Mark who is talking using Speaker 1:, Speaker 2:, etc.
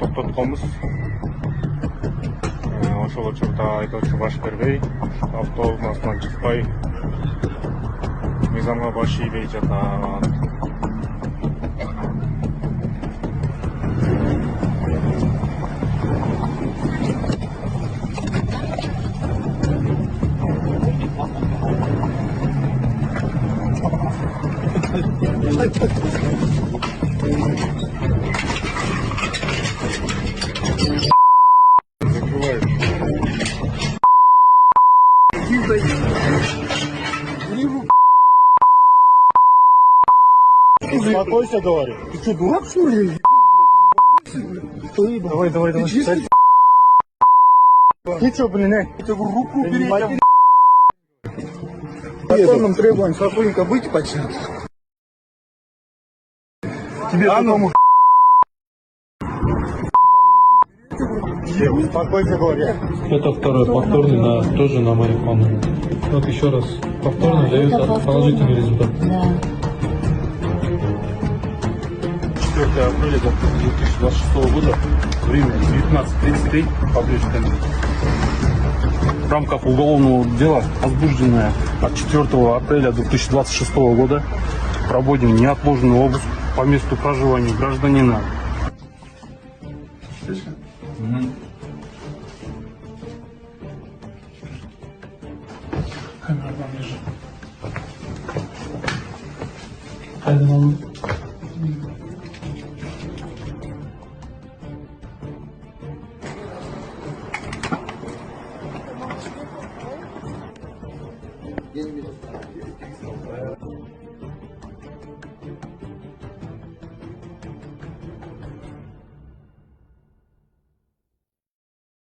Speaker 1: Тоқтатқанбыз. Ошол учурда айдоочу баш бербей, автобустан чыкпай, мыйзамга баш ийбей жатат. Закрывай. Успокойся, говорю.
Speaker 2: Ты что, дурак, что ли?
Speaker 1: Давай.
Speaker 2: Ты чистый?
Speaker 1: Ты что, блин,
Speaker 2: Я тебе говорю, руку убери. По законным требованиям сотрудника быть почему? Тебе самому.
Speaker 1: Успокойся, говорю.
Speaker 3: Это второй повторный тоже на марихуану. Вот еще раз. Повторно дает положительный результат.
Speaker 4: Да.
Speaker 3: 4 апреля 2026 года, время 19:33 по Бресту. В рамках уголовного дела, возбужденное от 4 апреля 2026 года, проводим неотложный обыск по месту проживания гражданина. Камера там лежит.
Speaker 2: Я не вижу.